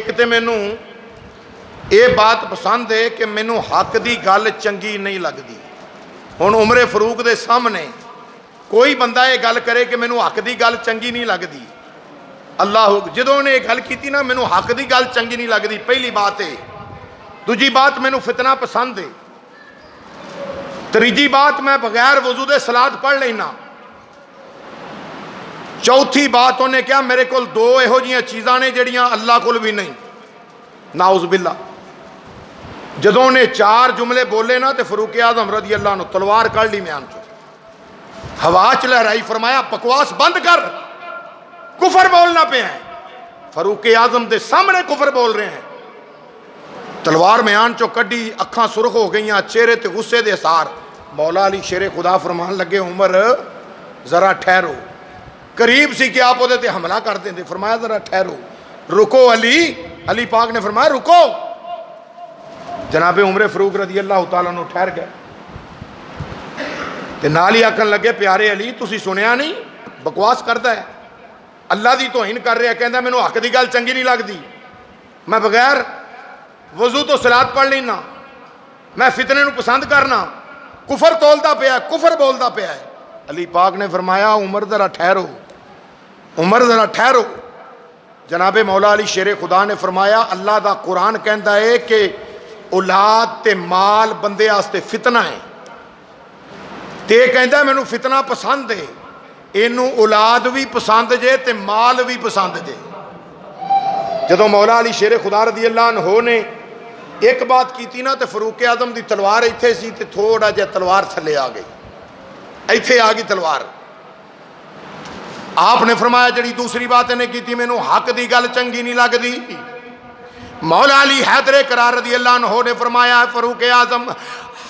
ایک تے مینوں یہ بات پسند ہے کہ مینوں حق دی گل چنگی نہیں لگتی. ہن عمر فاروق دے سامنے کوئی بندہ یہ گل کرے کہ مینوں حق دی گل چنگی نہیں لگتی, اللہ جدوں نے یہ گل کیتی نا مینوں حق دی گل چنگی نہیں لگتی, پہلی بات ہے. دوجی بات مینوں فتنہ پسند ہے. تیجی بات میں بغیر وضو دے صلاۃ پڑھ لینا. چوتھی بات انہیں کیا میرے کول دو یہو جیاں چیزاں نے جڑیاں اللہ کول بھی نہیں, نعوذ باللہ. جدوں نے چار جملے بولے نا تے فاروق اعظم رضی اللہ عنہ تلوار کڑھ لی میان چو, ہوا چ لہرائی, فرمایا بکواس بند کر, کفر بولنا پہ ہیں. فاروق اعظم دے سامنے کفر بول رہے ہیں. تلوار میان چو کڈی, اکھاں سرخ ہو گئیاں, چہرے تے غصے دے اثار. مولا علی شیر خدا فرمان لگے عمر ذرا ٹھہرو. قریب سی کہ آپ تے حملہ کر دیں دے, فرمایا ذرا ٹھہرو, رکو علی. علی پاک نے فرمایا رکو. جناب عمر فاروق رضی اللہ تعالیٰ عنہ ٹھہر گئے تے نال ہی آکھن لگے پیارے علی تسی سنیا نہیں, بکواس کردا ہے, اللہ دی توہین کر رہا ہے, کہندا مینوں حق دی گل چنگی نہیں لگدی, میں بغیر وضو تو صلاۃ پڑھ لینا, میں فتنے نو پسند کرنا, کفر تولدا پیا ہے, کفر بولدا پیا ہے. علی پاک نے فرمایا عمر ذرا ٹھہرو, عمر ذرا ٹھہرو. جناب مولا علی شیر خدا نے فرمایا اللہ دا قرآن کہندا ہے کہ اولاد تے مال بندے آستے فتنہ ہے, تے کہندا مینوں فتنہ پسند ہے, اینوں اولاد بھی پسند جے تے مال بھی پسند جے. جدوں مولا علی شیر خدا رضی اللہ عنہ نے ایک بات کیتی نا تے فاروق اعظم دی تلوار ایتھے سی تے تھوڑا جہا تلوار تھلے آ گئی, ایتھے آ گئی تلوار. آپ نے فرمایا جڑی دوسری بات انہیں کی تھی مینوں حق دی گل چنگی نہیں لگدی. مولا علی حیدر کرار رضی اللہ عنہ نے فرمایا فاروق اعظم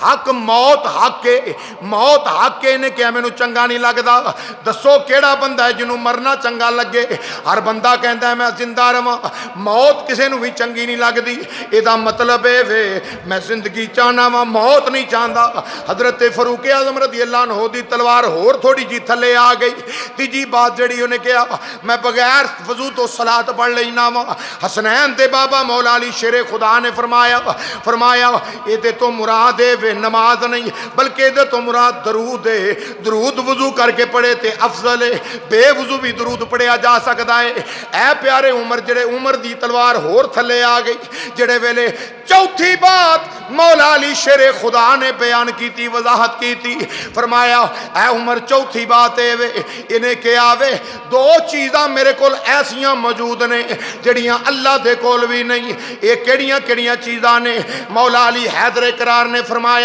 حق موت حق ہے, موت حق ہے, انہیں کیا مینوں چنگا نہیں لگدا. دسو کیڑا بندہ ہے جنوں مرنا چنگا لگے؟ ہر بندہ کہندا ہے میں زندہ رہواں, موت کسے نوں بھی چنگی نہیں لگدی. اے دا مطلب ہے وے میں زندگی چاہنا وا, موت نہیں چاہندا. حضرت فاروق اعظم رضی اللہ عنہ دی تلوار ہور تھوڑی جی تھلے آ گئی. تیجی بات جڑی انہیں کہا میں بغیر وضو تو صلاۃ پڑھ لینا وا. حسنین دے بابا مولا علی شیر خدا نے فرمایا اے تے تو مراد ہے نماز نہیں بلکہ دے تو مراد درود ہے. درود وضو کر کے پڑھے تے افضل ہے, بے وضو بھی درود پڑھیا جا سکتا ہے. اے پیارے عمر جڑے عمر دی تلوار ہور تھلے آ گئی جڑے ویلے. چوتھی بات مولا علی شیر خدا نے بیان کی تھی, وضاحت کی تھی, فرمایا اے عمر چوتھی بات ہے وے انہیں کیا وے دو چیزاں میرے کول ایسیاں موجود نے جڑیاں اللہ دے کول بھی نہیں. یہ کیڑیاں چیزاں نے؟ مولا علی حیدر کرار نے فرمایا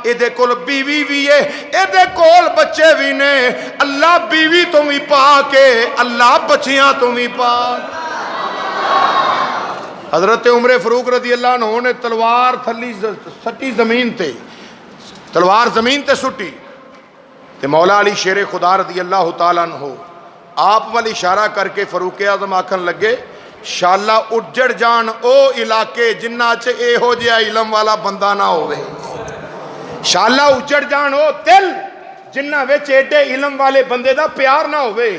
اے دے کول بیوی بھی ہے, اے دے کول بچے بھی نے. اللہ بیوی تو بھی پاک ہے, اللہ بچیاں تو بھی پاک. حضرت عمر فاروق رضی اللہ عنہ نے تلوار تھلی سٹی زمین تے, تلوار زمین تے سٹی تے مولا علی شیر خدا رضی اللہ تعالیٰ عنہ آپ والی اشارہ کر کے فاروق اعظم آکھن لگے شالا اجڑ جان او علاقے جنہ چ اے ہو جیا علم والا بندہ نہ ہوئے. شالا اجڑ جان او دل جنہ وچ ایڈے علم والے بندے دا پیار نہ ہوئے.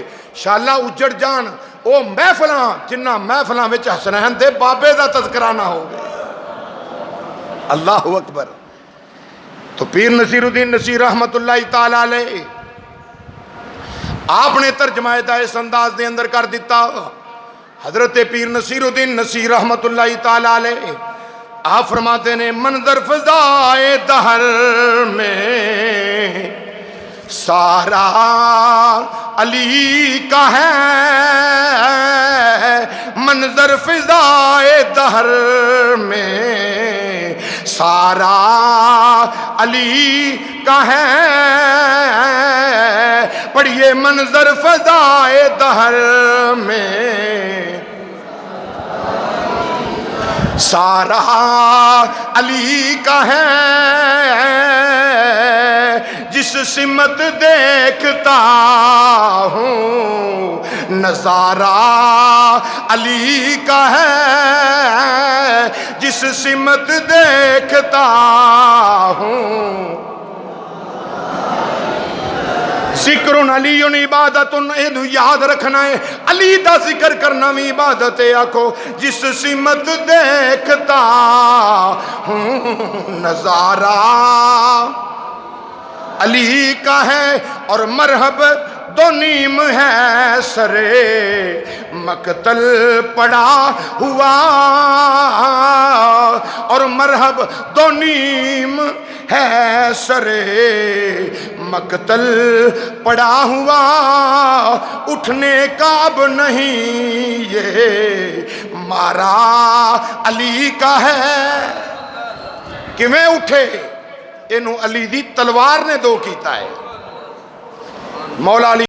شالا اجڑ جان او محفلاں جنہ محفلاں وچ حسنین دے بابے دا تذکرہ نہ ہوئے. اللہ اکبر. تو پیر نصیر الدین نصیر رحمت اللہ تعالیٰ علیہ آپ نے ترجمہ اس انداز دے اندر کر دیتا. حضرت پیر نصیر الدین نصیر رحمت اللہ تعالیٰ علیہ آپ فرماتے ہیں منظر فضائے دہر میں سارا علی کا ہے, منظر فضائے دہر میں سارا علی کا ہے. پڑھیے منظر فضائے دہر میں سارا علی کا ہے. جس سمت دیکھتا ہوں نظارہ علی کا ہے. جس سمت دیکھتا ہوں ذکر علی عبادت، یہ یاد رکھنا ہے، علی دا ذکر کرنا بھی عبادت ہے۔ آکھو جس سمت دیکھتا ہوں نظارہ علی کا ہے، اور مرحب دو نیم ہے سرے مقتل پڑا ہوا، اور مرحب دو نیم ہے سرے مقتل پڑا ہوا، اٹھنے کا اب نہیں یہ مارا علی کا ہے۔ کیویں اٹھے؟ اینو علی دی تلوار نے دو کیتا ہے۔ مولا علی